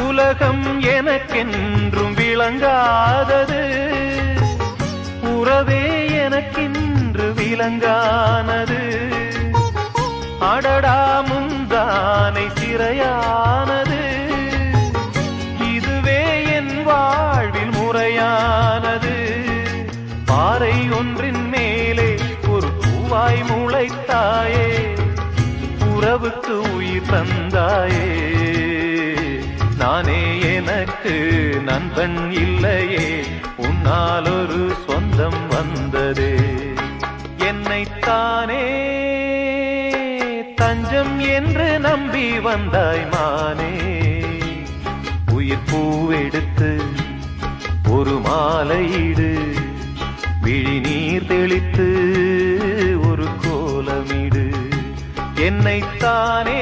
உலகம் எனக்கென்றும் விளங்காதது, உறவே எனக்கென்று விளங்கானது. அடடா முந்தானை சிறையானது, இதுவே என் வாழ்வில் முறையானது. பாறை ஒன்றின் மேலே ஒரு பூவாய் முளைத்தாயே, உறவுக்கு உயிர் தந்தாயே. நானே எனக்கு நண்பன் இல்லையே, உன்னால் ஒரு சொந்தம் வந்ததே. என்னைத்தானே தஞ்சம் என்று நம்பி வந்தாய் மானே. உயிர் பூவெடுத்து ஒரு மாலையிடு, விழி நீர் தெளித்து ஒரு கோலமிடு. என்னைத்தானே